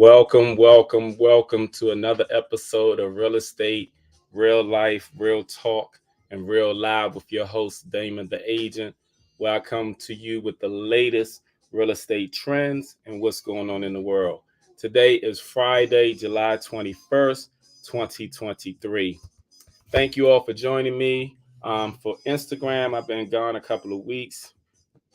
Welcome to another episode of Real Estate, Real Life, Real Talk, and Real Live with your host, Damon the Agent, where I come to you with the latest real estate trends and what's going on in the world. Today is Friday, July 21st, 2023. Thank you all for joining me. For Instagram, I've been gone a couple of weeks,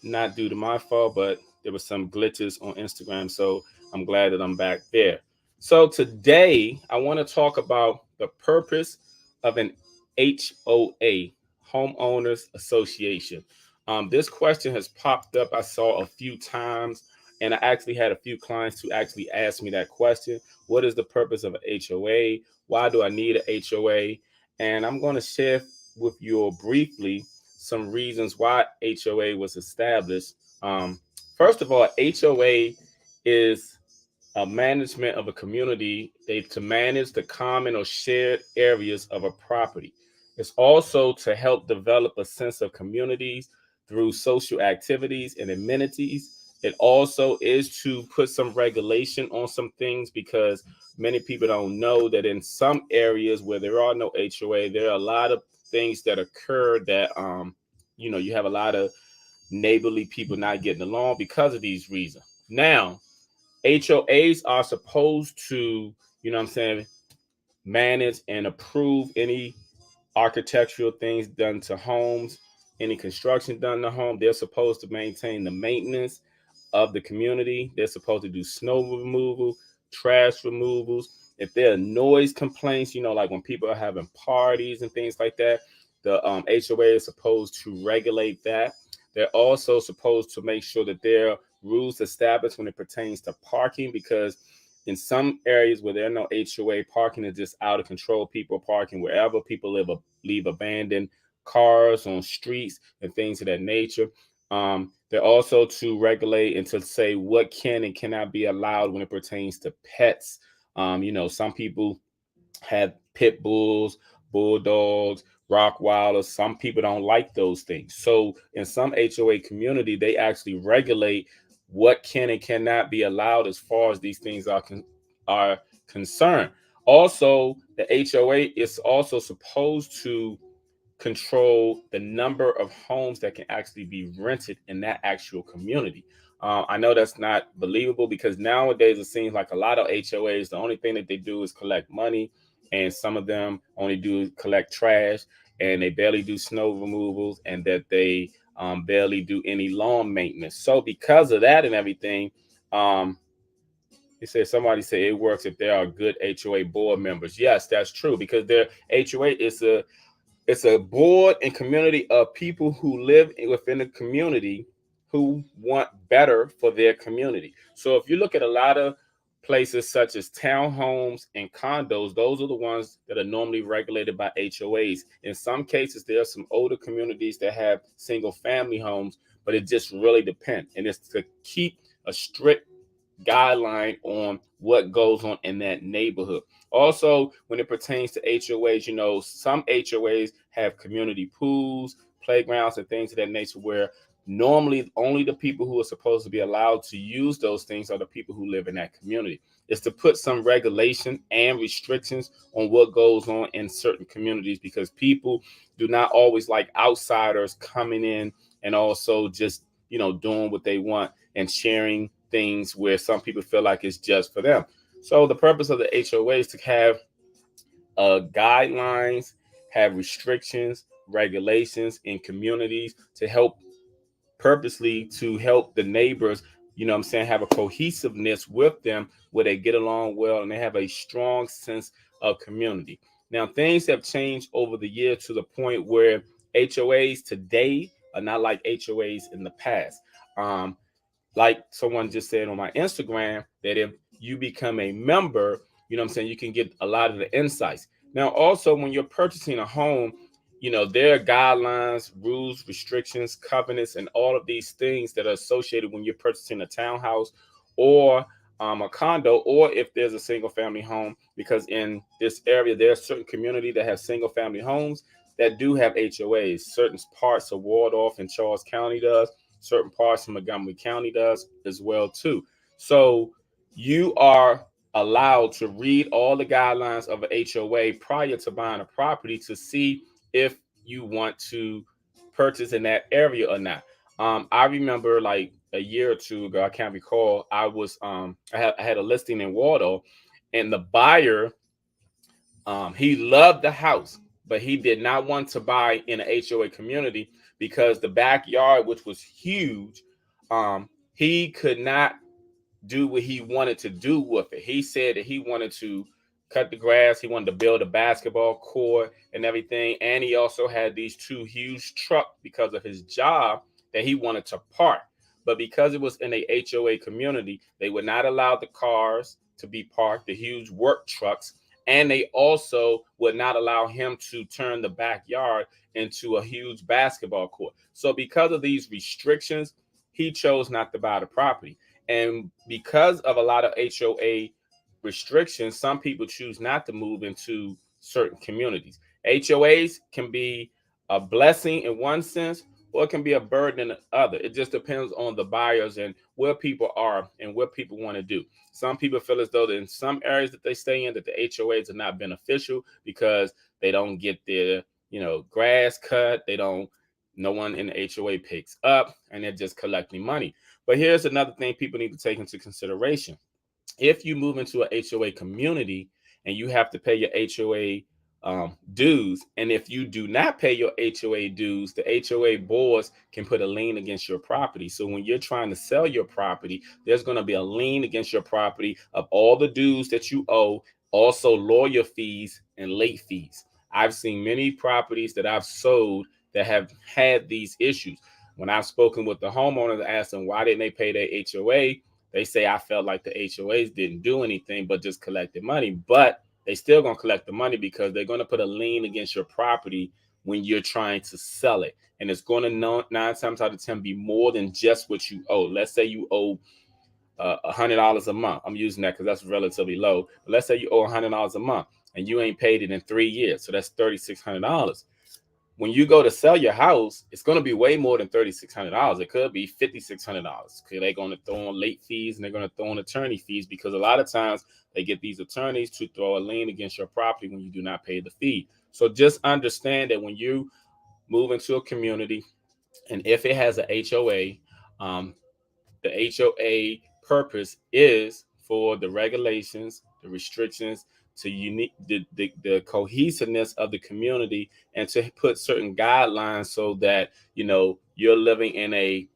not due to my fault, but there were some glitches on Instagram. So I'm glad that I'm back there. So today I want to talk about the purpose of an HOA, Homeowners Association. This question has popped up, I saw a few times, and I actually had a few clients who actually asked me that question. What is the purpose of an HOA? Why do I need an HOA? And I'm going to share with you all briefly some reasons why HOA was established. First of all, HOA is a management of a community. They to manage the common or shared areas of a property. It's also to help develop a sense of communities through social activities and amenities. It also is to put some regulation on some things because many people don't know that in some areas where there are no HOA, there are a lot of things that occur that you have a lot of neighborly people not getting along because of these reasons. Now, HOAs are supposed to, manage and approve any architectural things done to homes, any construction done to home. They're supposed to maintain the maintenance of the community. They're supposed to do snow removal, trash removals. If there are noise complaints, like when people are having parties and things like that, the HOA is supposed to regulate that. They're also supposed to make sure that there are rules established when it pertains to parking, because in some areas where there are no HOA, parking is just out of control. People parking wherever people leave abandoned cars on streets and things of that nature. They're also to regulate and to say what can and cannot be allowed when it pertains to pets. Some people have pit bulls, bulldogs, Rockwilders. Some people don't like those things. So in some HOA community, they actually regulate what can and cannot be allowed as far as these things are concerned. Also, the HOA is also supposed to control the number of homes that can actually be rented in that actual community. I know that's not believable because nowadays it seems like a lot of HOAs, the only thing that they do is collect money, and some of them only do collect trash, and they barely do snow removals, and that they barely do any lawn maintenance. So because of that and everything, he said somebody say it works if there are good HOA board members. Yes, that's true because their HOA is a board and community of people who live within the community who want better for their community. So if you look at a lot of places such as townhomes and condos, those are the ones that are normally regulated by HOAs. In some cases, there are some older communities that have single family homes, but it just really depends. And it's to keep a strict guideline on what goes on in that neighborhood. Also, when it pertains to HOAs, some HOAs have community pools, playgrounds, and things of that nature where normally only the people who are supposed to be allowed to use those things are the people who live in that community. It's to put some regulation and restrictions on what goes on in certain communities because people do not always like outsiders coming in and also just, doing what they want and sharing things where some people feel like it's just for them. So the purpose of the HOA is to have guidelines, have restrictions, regulations in communities to help purposely to help the neighbors, have a cohesiveness with them where they get along well and they have a strong sense of community. Now, things have changed over the years to the point where HOAs today are not like HOAs in the past. Like someone just said on my Instagram, that if you become a member, you can get a lot of the insights. Now, also, when you're purchasing a home, there are guidelines, rules, restrictions, covenants, and all of these things that are associated when you're purchasing a townhouse or a condo, or if there's a single family home, because in this area, there are certain community that have single family homes that do have HOAs. Certain parts of Waldorf and Charles County does, certain parts of Montgomery County does as well too. So you are allowed to read all the guidelines of a HOA prior to buying a property to see if you want to purchase in that area or not. I remember like a year or two ago, I can't recall. I had a listing in Waldo, and the buyer, he loved the house, but he did not want to buy in an HOA community because the backyard, which was huge, he could not do what he wanted to do with it. He said that he wanted to cut the grass, he wanted to build a basketball court and everything. And he also had these two huge trucks because of his job that he wanted to park. But because it was in a HOA community, they would not allow the cars to be parked, the huge work trucks, and they also would not allow him to turn the backyard into a huge basketball court. So because of these restrictions, he chose not to buy the property. And because of a lot of HOA restrictions, some people choose not to move into certain communities. HOAs can be a blessing in one sense, or it can be a burden in the other. It just depends on the buyers and where people are and what people want to do. Some people feel as though that in some areas that they stay in, that the HOAs are not beneficial because they don't get their, grass cut. They don't. No one in the HOA picks up, and they're just collecting money. But here's another thing people need to take into consideration. If you move into a HOA community and you have to pay your HOA dues, and if you do not pay your HOA dues, the HOA boards can put a lien against your property. So when you're trying to sell your property, there's going to be a lien against your property of all the dues that you owe, also lawyer fees and late fees. I've seen many properties that I've sold that have had these issues. When I've spoken with the homeowners, I asked them why didn't they pay their HOA. They say I felt like the HOAs didn't do anything but just collected money. But they still gonna collect the money because they're gonna put a lien against your property when you're trying to sell it, and it's going to 9 times out of 10 be more than just what you owe. Let's say you owe $100 a month. I'm using that because that's relatively low. But let's say you owe $100 a month and you ain't paid it in 3 years, so that's $3,600. When you go to sell your house, it's going to be way more than $3,600. It could be $5,600. They're going to throw on late fees and they're going to throw on attorney fees because a lot of times they get these attorneys to throw a lien against your property when you do not pay the fee. So just understand that when you move into a community and if it has a HOA, the HOA purpose is for the regulations, the restrictions, to unique the cohesiveness of the community and to put certain guidelines so that you're living in a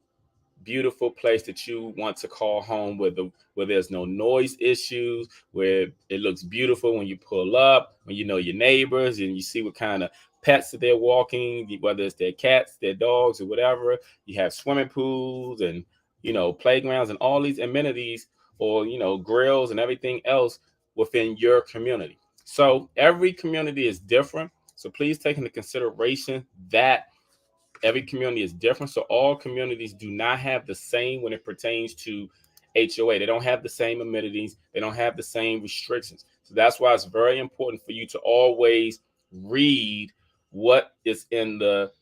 beautiful place that you want to call home, where there's no noise issues, where it looks beautiful when you pull up, when you know your neighbors and you see what kind of pets that they're walking, whether it's their cats, their dogs, or whatever. You have swimming pools and playgrounds and all these amenities, or grills and everything else within your community. So every community is different. So please take into consideration that every community is different. So all communities do not have the same when it pertains to HOA. They don't have the same amenities. They don't have the same restrictions. So that's why it's very important for you to always read what is in the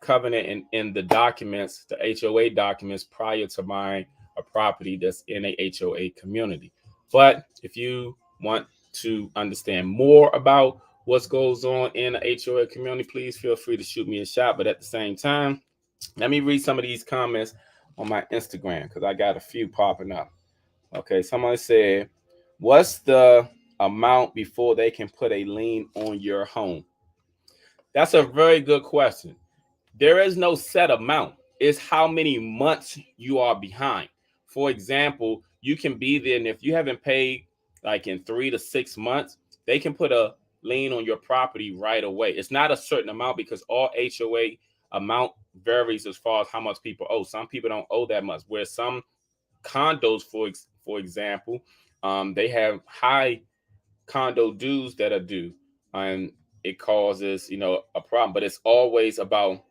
covenant and in the documents, the HOA documents, prior to buying a property that's in a HOA community. But if you want to understand more about what goes on in a HOA community, please feel free to shoot me a shot. But at the same time, let me read some of these comments on my Instagram because I got a few popping up. Okay, someone said, what's the amount before they can put a lien on your home? That's a very good question. There is no set amount. It's how many months you are behind. For example, you can be there, and if you haven't paid like in 3 to 6 months, they can put a lien on your property right away. It's not a certain amount because all HOA amount varies as far as how much people owe. Some people don't owe that much, where some condos, for example, they have high condo dues that are due, and it causes a problem. But it's always about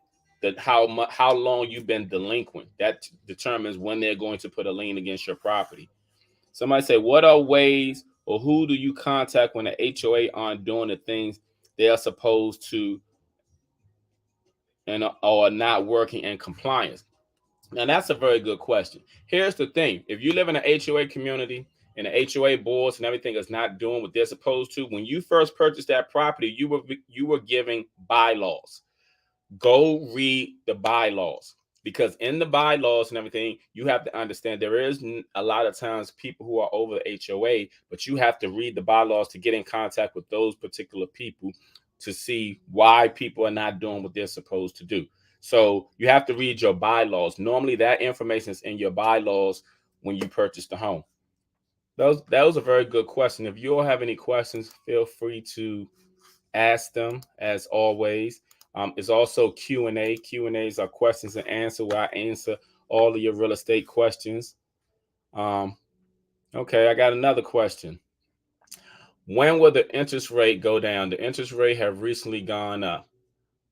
how long you've been delinquent. That determines when they're going to put a lien against your property. Somebody say, what are ways or who do you contact when the HOA aren't doing the things they are supposed to and are not working in compliance? Now that's a very good question. Here's the thing: if you live in an HOA community and the HOA boards and everything is not doing what they're supposed to, when you first purchased that property, you were giving bylaws. Go read the bylaws, because in the bylaws and everything, you have to understand there is a lot of times people who are over the HOA, but you have to read the bylaws to get in contact with those particular people to see why people are not doing what they're supposed to do. So you have to read your bylaws. Normally that information is in your bylaws when you purchase the home. That was a very good question. If you all have any questions, feel free to ask them as always. It's also Q&A. Q&As are questions and answer where I answer all of your real estate questions. Okay, I got another question. When will the interest rate go down? The interest rate have recently gone up.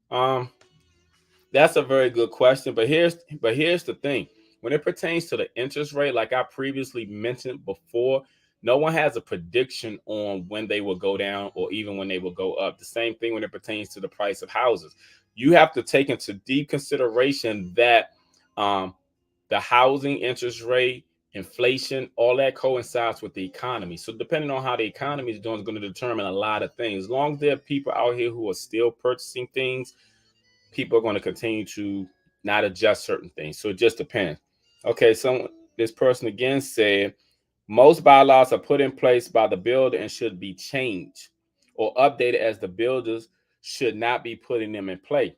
Um, That's a very good question, but here's the thing. When it pertains to the interest rate, like I previously mentioned before, no one has a prediction on when they will go down or even when they will go up. The same thing when it pertains to the price of houses. You have to take into deep consideration that um, the housing interest rate, inflation, all that coincides with the economy. So depending on how the economy is doing is going to determine a lot of things. As long as there are people out here who are still purchasing things, people are going to continue to not adjust certain things. So it just depends. Okay, so this person again said most bylaws are put in place by the builder and should be changed or updated, as the builders should not be putting them in place.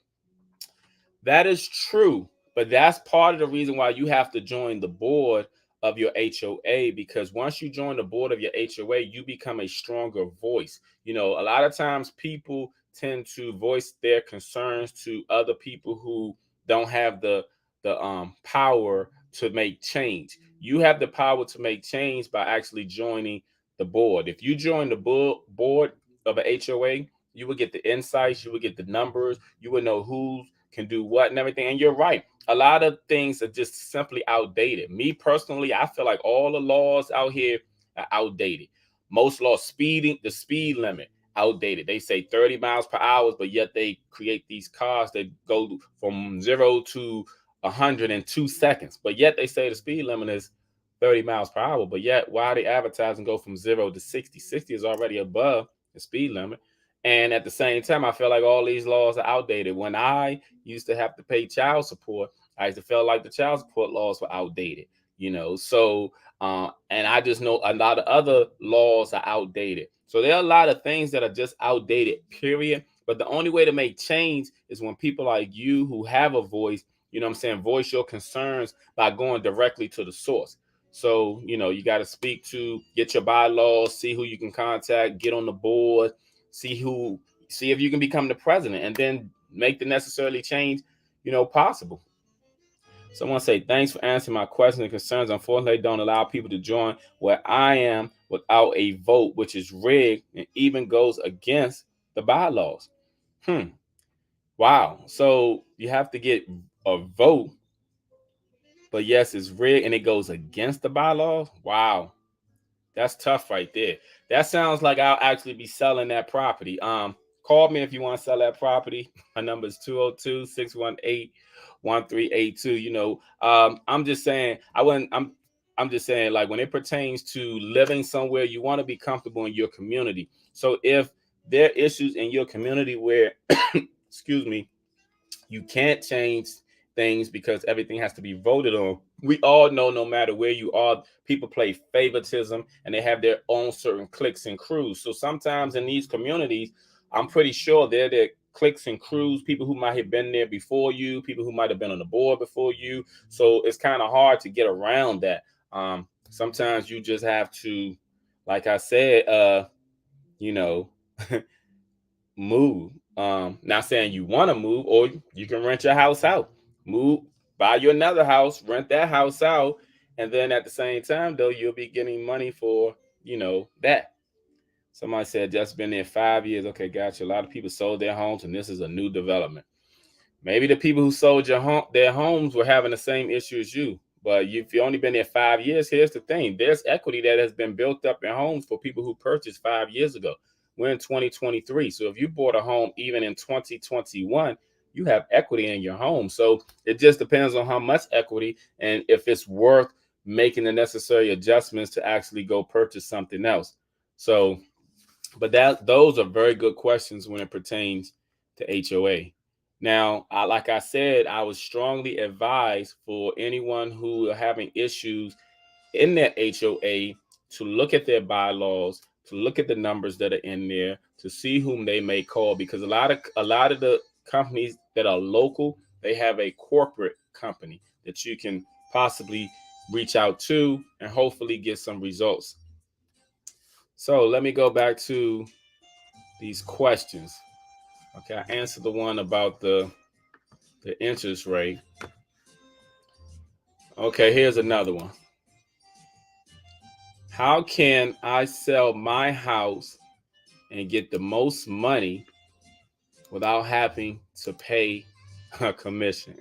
That is true, but that's part of the reason why you have to join the board of your HOA, because once you join the board of your HOA, you become a stronger voice. A lot of times people tend to voice their concerns to other people who don't have the power to make change. You have the power to make change by actually joining the board. If you join the board of a HOA, you will get the insights, you will get the numbers, you will know who can do what and everything. And you're right. A lot of things are just simply outdated. Me personally, I feel like all the laws out here are outdated. Most laws, the speed limit, outdated. They say 30 miles per hour, but yet they create these cars that go from 0 to 100 in 2 seconds. But yet they say the speed limit is 30 miles per hour. But yet, why are they advertising go from 0 to 60? 60 is already above the speed limit. And at the same time, I feel like all these laws are outdated. When I used to have to pay child support, I used to feel like the child support laws were outdated, So, and I just know a lot of other laws are outdated. So there are a lot of things that are just outdated, period. But the only way to make change is when people like you who have a voice, voice your concerns by going directly to the source. So, you got to get your bylaws, see who you can contact, get on the board, see if you can become the president, and then make the necessarily change, possible. Someone say, thanks for answering my questions and concerns. Unfortunately, they don't allow people to join where I am without a vote, which is rigged and even goes against the bylaws. Wow. So you have to get a vote, but yes, it's rigged and it goes against the bylaws. Wow. That's tough right there. That sounds like I'll actually be selling that property. Call me if you want to sell that property. My number is 202-618-1382. I'm just saying I'm just saying, like, when it pertains to living somewhere, you want to be comfortable in your community. So if there are issues in your community where excuse me, you can't change things because everything has to be voted on. We all know no matter where you are, people play favoritism and they have their own certain cliques and crews. So sometimes in these communities, I'm pretty sure they're the cliques and crews, people who might have been there before you, people who might have been on the board before you. So it's kind of hard to get around that. Sometimes you just have to, like I said, you know, move. Not saying you want to move, or you can rent your house out, move, buy you another house, rent that house out, and then at the same time, though, you'll be getting money for that. Somebody said just been there 5 years. Okay, gotcha. A lot of people sold their homes, and this is a new development. Maybe the people who sold their homes were having the same issue as you. But if you've only been there 5 years, here's the thing. There's equity that has been built up in homes for people who purchased 5 years ago. We're in 2023. So if you bought a home even in 2021, you have equity in your home. So it just depends on how much equity and if it's worth making the necessary adjustments to actually go purchase something else. So, but those are very good questions when it pertains to HOA. Now, like I said, I would strongly advise for anyone who are having issues in their HOA to look at their bylaws, to look at the numbers that are in there, to see whom they may call, because a lot of the companies that are local, they have a corporate company that you can possibly reach out to and hopefully get some results. So let me go back to these questions. Okay, I answered the one about the interest rate. Okay, here's another one. How can I sell my house and get the most money without having to pay a commission?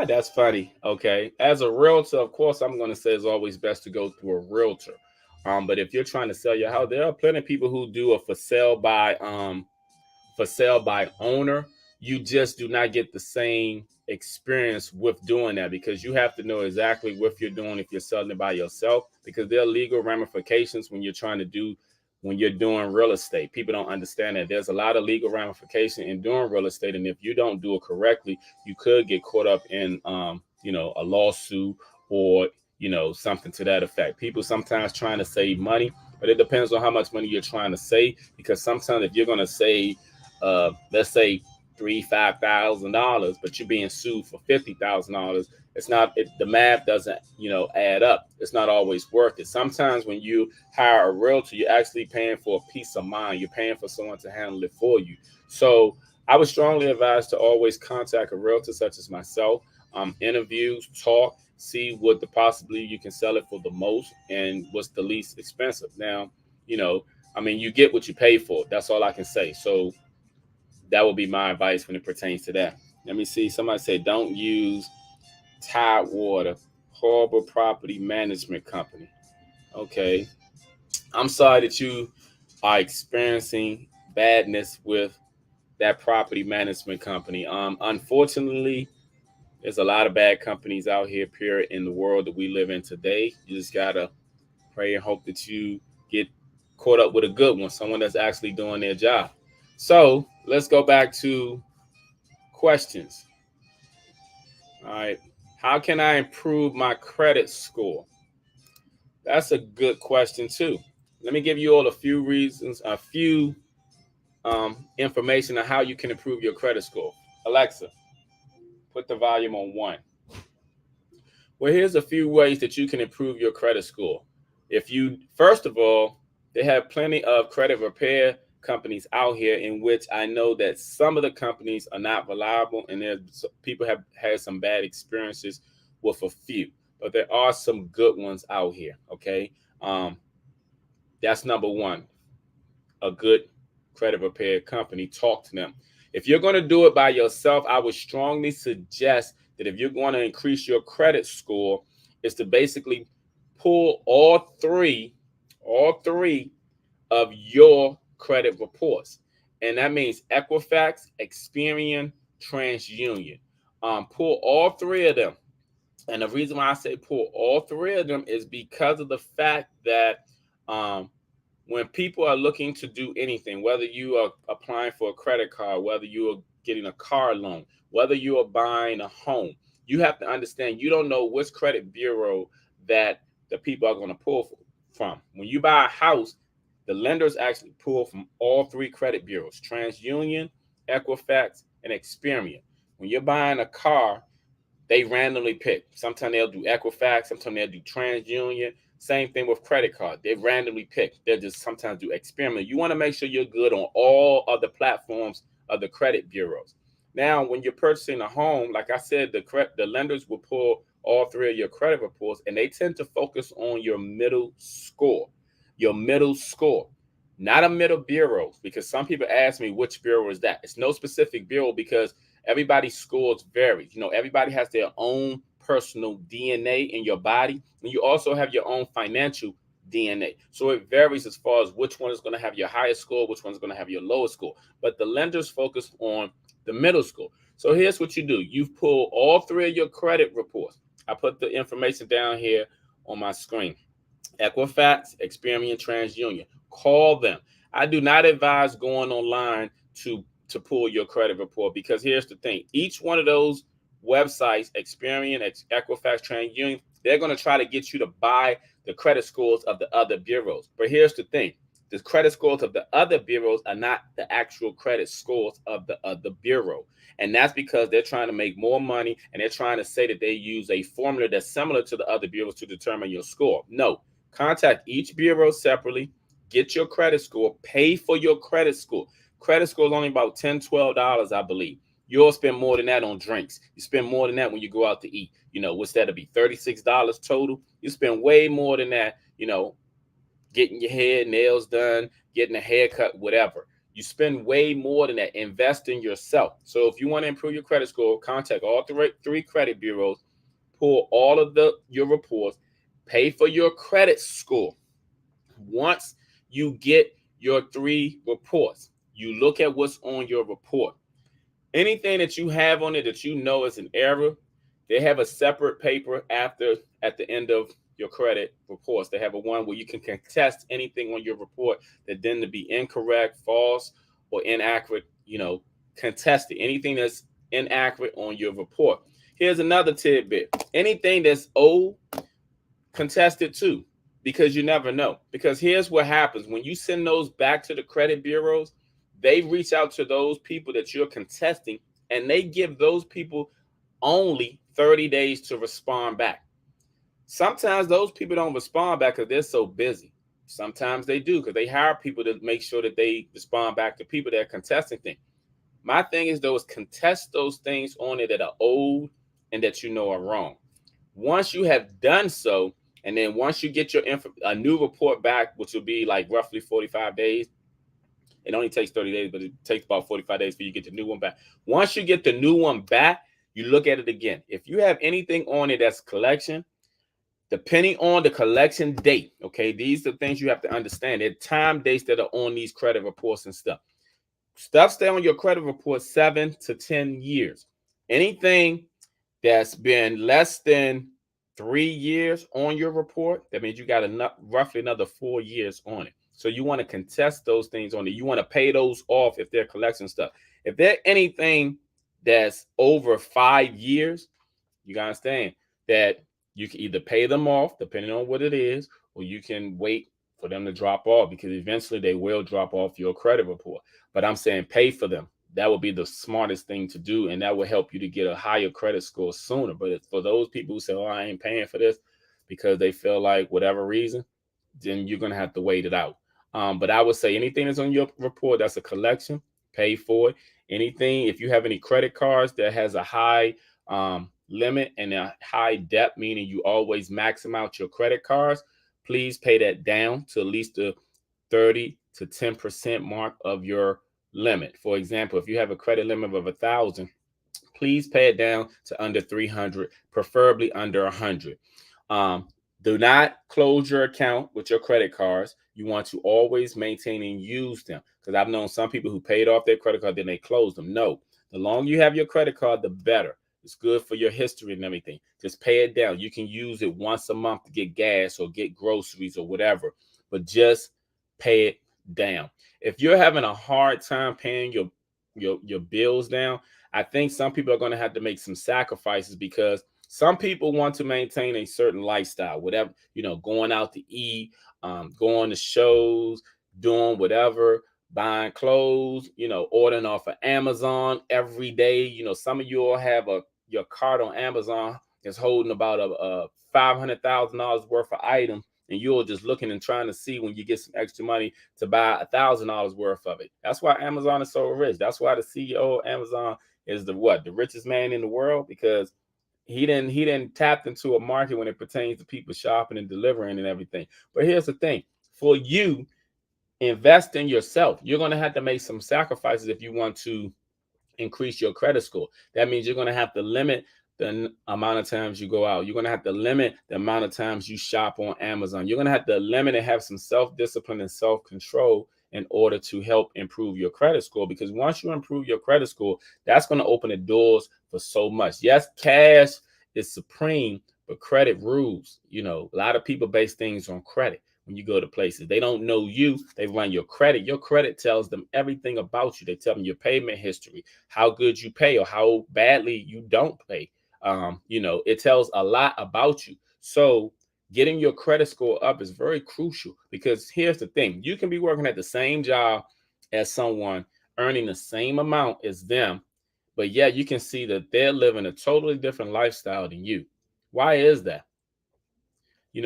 That's funny. Okay. As a realtor, of course, I'm going to say it's always best to go through a realtor. But if you're trying to sell your house, there are plenty of people who do a for sale by owner. You just do not get the same experience with doing that, because you have to know exactly what you're doing if you're selling it by yourself, because there are legal ramifications when you're doing real estate. People don't understand that there's a lot of legal ramification in doing real estate, and if you don't do it correctly, you could get caught up in a lawsuit, or something to that effect. People sometimes trying to save money, but it depends on how much money you're trying to save, because sometimes if you're going to save let's say $5,000, but you're being sued for $50,000, the math doesn't add up. It's not always worth it. Sometimes when you hire a realtor, you're actually paying for a peace of mind. You're paying for someone to handle it for you. So I would strongly advise to always contact a realtor such as myself. Interviews, talk, see what the possibly you can sell it for the most and what's the least expensive. Now, you get what you pay for. That's all I can say. So that would be my advice when it pertains to that. Let me see. Somebody said, don't use Tidewater, horrible property management company. Okay. I'm sorry that you are experiencing badness with that property management company. Unfortunately, there's a lot of bad companies out here, period, in the world that we live in today. You just gotta pray and hope that you get caught up with a good one, someone that's actually doing their job. So let's go back to questions. All right. How can I improve my credit score? That's a good question, too. Let me give you all a few reasons, a few information on how you can improve your credit score. Alexa, put the volume on 1. Well, here's a few ways that you can improve your credit score. First of all, they have plenty of credit repair companies out here, in which I know that some of the companies are not reliable, and people have had some bad experiences with a few, but there are some good ones out here. Okay. That's number one. A good credit repair company, talk to them. If you're going to do it by yourself, I would strongly suggest that if you're going to increase your credit score, is to basically pull all three of your credit reports. And that means Equifax, Experian, TransUnion. Pull all three of them. And the reason why I say pull all three of them is because of the fact that when people are looking to do anything, whether you are applying for a credit card, whether you are getting a car loan, whether you are buying a home, you have to understand you don't know which credit bureau that the people are going to pull from. When you buy a house, the lenders actually pull from all three credit bureaus: TransUnion, Equifax, and Experian. When you're buying a car, they randomly pick. Sometimes they'll do Equifax, sometimes they'll do TransUnion. Same thing with credit card. They randomly pick. They'll just sometimes do Experian. You want to make sure you're good on all of the platforms of the credit bureaus. Now, when you're purchasing a home, like I said, the lenders will pull all three of your credit reports, and they tend to focus on your middle score. Your middle score, not a middle bureau, because some people ask me which bureau is that. It's no specific bureau, because everybody's scores vary. Everybody has their own personal DNA in your body, and you also have your own financial DNA. So it varies as far as which one is going to have your highest score, which one's going to have your lowest score. But the lenders focus on the middle score. So here's what you do. You pull all three of your credit reports. I put the information down here on my screen. Equifax, Experian, TransUnion. Call them. I do not advise going online to pull your credit report, because here's the thing: each one of those websites, Experian, Equifax, TransUnion, they're going to try to get you to buy the credit scores of the other bureaus. But here's the thing: the credit scores of the other bureaus are not the actual credit scores of the other bureau. And that's because they're trying to make more money, and they're trying to say that they use a formula that's similar to the other bureaus to determine your score. No, contact each bureau separately, get your credit score, pay for your credit score. Credit score is only about $10, $12, I believe. You'll spend more than that on drinks. You spend more than that when you go out to eat. What's that to be? $36 total. You spend way more than that, getting your hair, nails done, getting a haircut, whatever. You spend way more than that. Invest in yourself. So if you want to improve your credit score, contact all three credit bureaus, pull all of your reports, pay for your credit score. Once you get your 3 reports, you look at what's on your report. Anything that you have on it that you know is an error, they have a separate paper at the end of your credit reports. They have a one where you can contest anything on your report that then to be incorrect, false, or inaccurate. Contest it. Anything that's inaccurate on your report. Here's another tidbit: anything that's old, contest it too, because you never know. Because here's what happens: when you send those back to the credit bureaus, they reach out to those people that you're contesting, and they give those people only 30 days to respond back. Sometimes those people don't respond back because they're so busy. Sometimes they do, because they hire people to make sure that they respond back to people that are contesting things. My thing is, though, is contest those things on it that are old and that are wrong. Once you have done so, and then once you get a new report back, which will be like roughly 45 days, it only takes 30 days, but it takes about 45 days for you to get the new one back. Once you get the new one back, you look at it again. If you have anything on it that's collection, depending on the collection date, okay, these are things you have to understand. There are time dates that are on these credit reports and stuff. Stuff stay on your credit report 7 to 10 years. Anything that's been less than 3 years on your report, that means you got roughly another 4 years on it. So you want to contest those things on it. You want to pay those off if they're collection stuff. If they're anything that's over 5 years, you got to understand that you can either pay them off, depending on what it is, or you can wait for them to drop off, because eventually they will drop off your credit report. But I'm saying pay for them. That would be the smartest thing to do, and that will help you to get a higher credit score sooner. But for those people who say, "Oh, I ain't paying for this," because they feel like whatever reason, then you're gonna have to wait it out. But I would say anything that's on your report that's a collection, pay for it. Anything, if you have any credit cards that has a high limit and a high debt, meaning you always maxim out your credit cards, please pay that down to at least the 30 to 10% mark of your limit. For example, if you have a credit limit of 1,000, please pay it down to under 300, preferably under 100. Do not close your account with your credit cards. You want to always maintain and use them, because I've known some people who paid off their credit card, then they closed them. No, the longer you have your credit card, the better. It's good for your history and everything. Just pay it down. You can use it once a month to get gas or get groceries or whatever, but just pay it down. If you're having a hard time paying your bills down, I think some people are going to have to make some sacrifices, because some people want to maintain a certain lifestyle, whatever, going out to eat, going to shows, doing whatever, buying clothes, ordering off of Amazon every day. Some of you all have your cart on Amazon is holding about a $500,000 worth of items, and you're just looking and trying to see when you get some extra money to buy $1,000 worth of it. That's why Amazon is so rich. That's why the CEO of Amazon is the richest man in the world, because he didn't tap into a market when it pertains to people shopping and delivering and everything. But here's the thing: for you, invest in yourself. You're going to have to make some sacrifices if you want to increase your credit score. That means you're going to have to limit the amount of times you go out. You're going to have to limit the amount of times you shop on Amazon. You're going to have to limit and have some self-discipline and self-control in order to help improve your credit score. Because once you improve your credit score, that's going to open the doors for so much. Yes, cash is supreme, But credit rules, a lot of people base things on credit. When you go to places, they don't know you, they run your credit. Your credit tells them everything about you. They tell them your payment history, how good you pay or how badly you don't pay. It tells a lot about you. So getting your credit score up is very crucial, because here's the thing: you can be working at the same job as someone, earning the same amount as them, but yeah, you can see that they're living a totally different lifestyle than you. Why is that?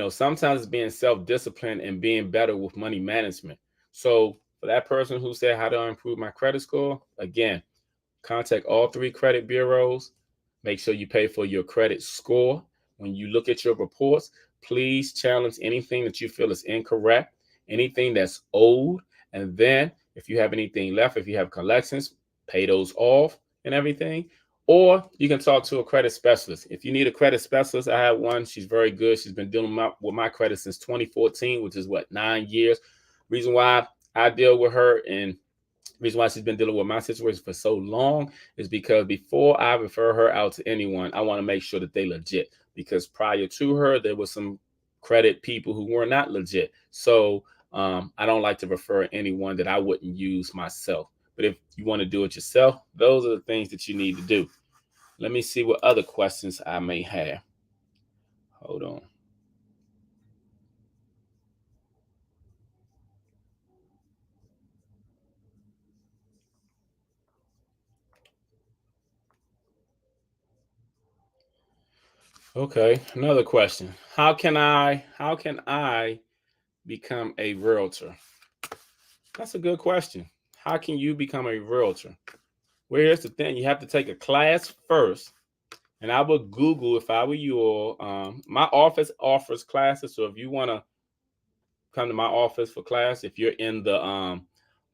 Sometimes it's being self-disciplined and being better with money management. So for that person who said, how do I improve my credit score? Again, contact all three credit bureaus. Make sure you pay for your credit score. When you look at your reports, please challenge anything that you feel is incorrect, anything that's owed. And then if you have anything left, if you have collections, pay those off and everything. Or you can talk to a credit specialist. If you need a credit specialist, I have one. She's very good. She's been dealing with my credit since 2014, which is 9 years. Reason why I deal with her, and reason why she's been dealing with my situation for so long, is because before I refer her out to anyone, I want to make sure that they legit. Because prior to her, there was some credit people who were not legit. So I don't like to refer anyone that I wouldn't use myself. But if you want to do it yourself, those are the things that you need to do. Let me see what other questions I may have. Hold on. Okay, another question. How can I become a realtor? That's a good question. How can you become a realtor? Well, here's the thing: you have to take a class first, and I would Google, if I were you. Or my office offers classes, so if you want to come to my office for class, if you're in the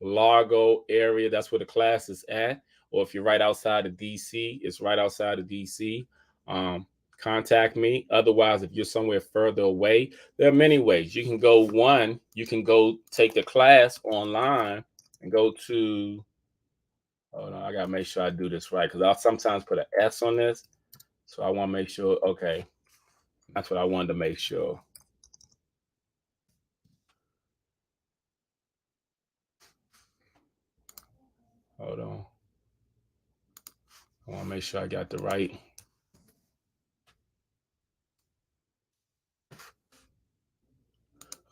Largo area, that's where the class is at. Or if you're right outside of DC, it's right outside of DC. Um, Contact me. Otherwise, if you're somewhere further away, there are many ways. You can go, you can go take the class online and go to, hold on, I gotta make sure I do this right, because I'll sometimes put an S on this. So I want to make sure, okay, that's what I wanted to make sure. Hold on. I want to make sure I got the right.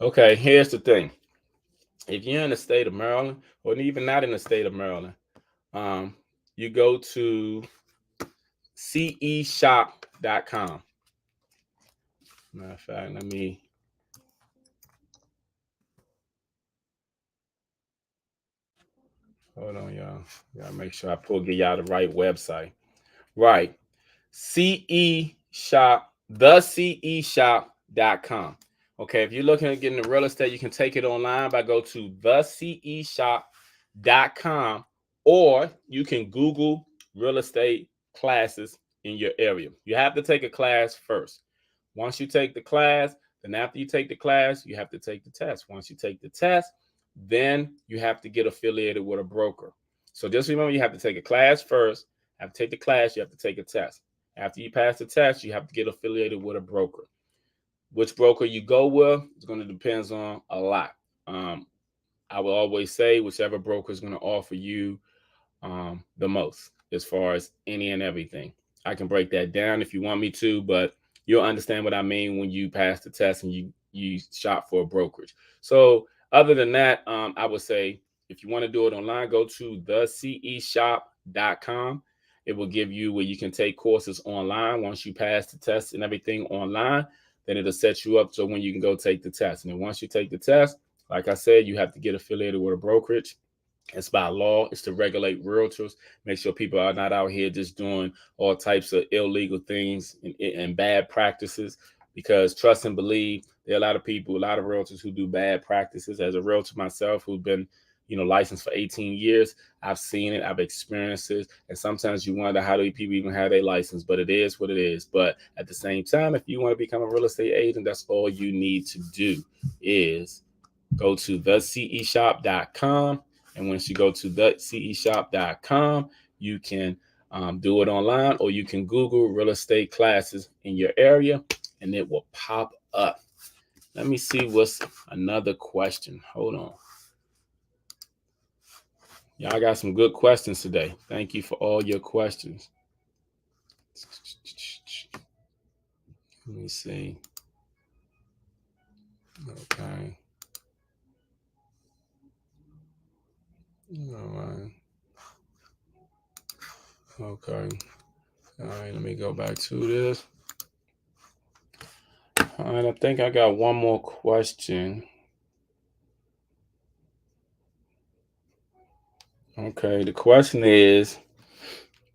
Okay, here's the thing. If you're in the state of Maryland, or even not in the state of Maryland, you go to ceshop.com. Matter of fact, let me. Hold on, y'all. Gotta make sure I get y'all the right website. Right. CE Shop, theceshop.com. Okay, if you're looking at getting the real estate, you can take it online by go to theceshop.com, or you can Google real estate classes in your area. You have to take a class first. Once you take the class, then after you take the class, you have to take the test. Once you take the test, then you have to get affiliated with a broker. So just remember, you have to take a class first. Have to take the class, you have to take a test. After you pass the test, you have to get affiliated with a broker. Which broker you go with is going to depend on a lot. I will always say whichever broker is going to offer you the most, as far as any and everything. I can break that down if you want me to, but you'll understand what I mean when you pass the test and you shop for a brokerage. So other than that, I would say if you want to do it online, go to theceshop.com. It will give you where you can take courses online. Once you pass the test and everything online, then it'll set you up so when you can go take the test. And then once you take the test, like I said, you have to get affiliated with a brokerage. It's by law. It's to regulate realtors, make sure people are not out here just doing all types of illegal things and bad practices. Because trust and believe, there are a lot of people, a lot of realtors who do bad practices. As a realtor myself, who's been, licensed for 18 years, I've seen it, I've experienced it, and sometimes you wonder how do people even have their license. But it is what it is. But at the same time, if you want to become a real estate agent, that's all you need to do is go to theceshop.com. And once you go to theceshop.com, you can do it online, or you can Google real estate classes in your area, and it will pop up. Let me see what's another question. Hold on. Y'all got some good questions today. Thank you for all your questions. Let me see. Okay. All right. Okay. All right, let me go back to this. All right, I think I got one more question. Okay, the question is,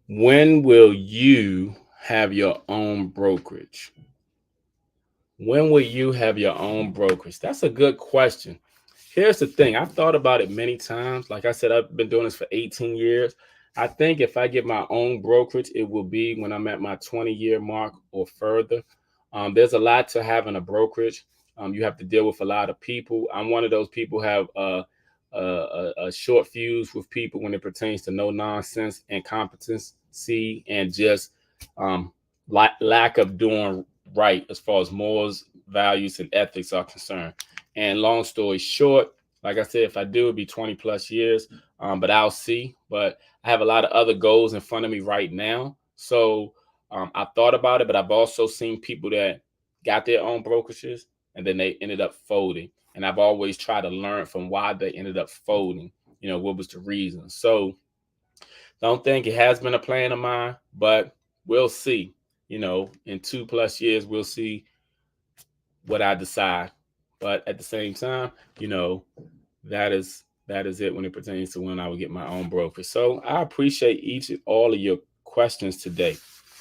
when will you have your own brokerage? When will you have your own brokerage? That's a good question. Here's the thing. I've thought about it many times. Like I said, I've been doing this for 18 years. I think if I get my own brokerage, it will be when I'm at my 20-year mark or further. There's a lot to having a brokerage. You have to deal with a lot of people. I'm one of those people who have a short fuse with people when it pertains to no nonsense, incompetency, and just lack of doing right as far as morals, values, and ethics are concerned. And long story short, like I said, if I do, it'll be 20 plus years, but I'll see. But I have a lot of other goals in front of me right now. So I thought about it, but I've also seen people that got their own brokerages and then they ended up folding. And I've always tried to learn from why they ended up folding, what was the reason. So don't think it has been a plan of mine, but we'll see. In 2+ years, we'll see what I decide. But at the same time, that is it when it pertains to when I will get my own broker. So I appreciate each and all of your questions today.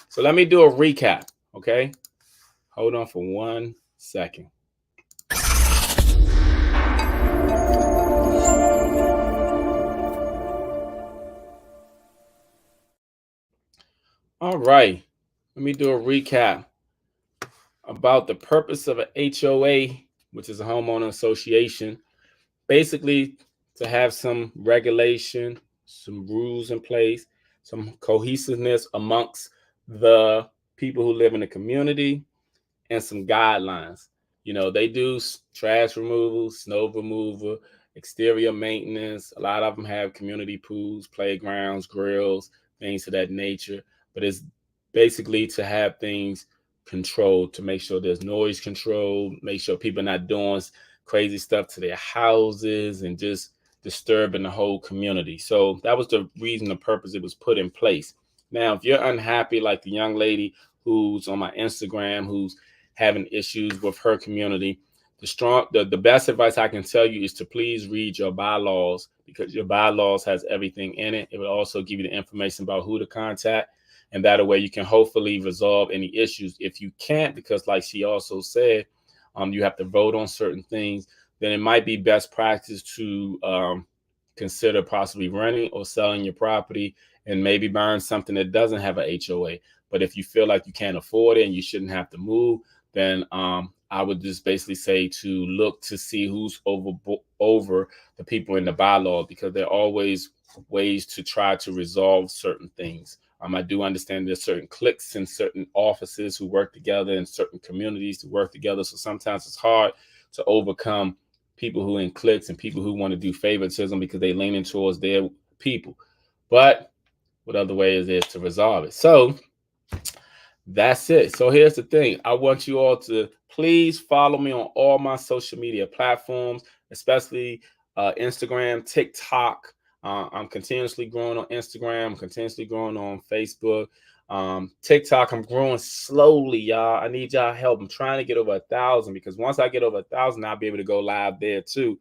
So let me do a recap, okay? Hold on for 1 second. All right, let me do a recap about the purpose of an HOA, which is a homeowner association. Basically, to have some regulation, some rules in place, some cohesiveness amongst the people who live in the community, and some guidelines. They do trash removal, snow removal, exterior maintenance. A lot of them have community pools, playgrounds, grills, things of that nature. But it's basically to have things controlled, to make sure there's noise control, make sure people are not doing crazy stuff to their houses and just disturbing the whole community. So that was the reason, the purpose it was put in place. Now, if you're unhappy, like the young lady who's on my Instagram, who's having issues with her community, the best advice I can tell you is to please read your bylaws, because your bylaws has everything in it. It will also give you the information about who to contact, and that way you can hopefully resolve any issues. If you can't, because like she also said, you have to vote on certain things, then it might be best practice to consider possibly renting or selling your property and maybe buying something that doesn't have a HOA. But if you feel like you can't afford it and you shouldn't have to move, then I would just basically say to look to see who's over the people in the bylaw, because there are always ways to try to resolve certain things. I do understand there's certain cliques and certain offices who work together and certain communities to work together. So sometimes it's hard to overcome people who are in cliques and people who want to do favoritism because they leaning towards their people. But what other way is there to resolve it? So that's it. So here's the thing. I want you all to please follow me on all my social media platforms, especially Instagram, TikTok. I'm continuously growing on Instagram. I'm continuously growing on Facebook. TikTok, I'm growing slowly, y'all. I need y'all help. I'm trying to get over 1,000, because once I get over 1,000, I'll be able to go live there too.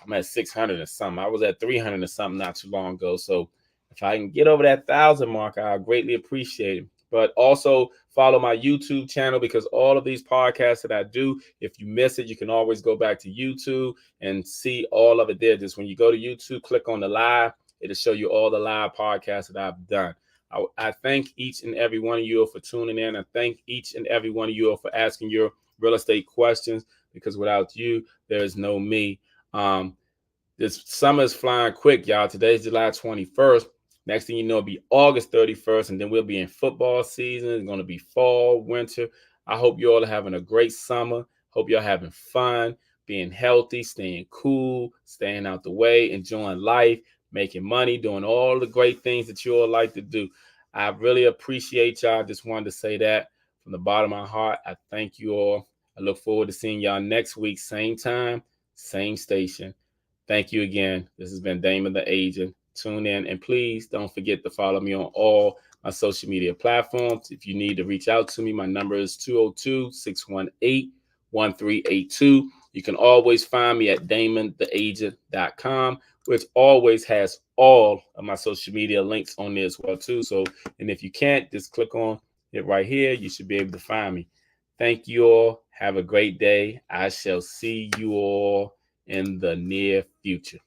I'm at 600 or something. I was at 300 or something not too long ago. So if I can get over that 1,000 mark, I greatly appreciate it. But also follow my YouTube channel, because all of these podcasts that I do, if you miss it, you can always go back to YouTube and see all of it there. Just when you go to YouTube, click on the live, it'll show you all the live podcasts that I've done. I thank each and every one of you for tuning in. I thank each and every one of you for asking your real estate questions, because without you, there is no me. This summer is flying quick, y'all. Today's July 21st. Next thing you know, it'll be August 31st, and then we'll be in football season. It's going to be fall, winter. I hope you all are having a great summer. Hope y'all having fun, being healthy, staying cool, staying out the way, enjoying life, making money, doing all the great things that you all like to do. I really appreciate y'all. Just wanted to say that from the bottom of my heart. I thank you all. I look forward to seeing y'all next week, same time, same station. Thank you again. This has been Damon the Agent. Tune in and please don't forget to follow me on all my social media platforms. If you need to reach out to me, my number is 202-618-1382. You can always find me at damontheagent.com, which always has all of my social media links on there as well too. So, and if you can't, just click on it right here. You should be able to find me. Thank you all. Have a great day. I shall see you all in the near future.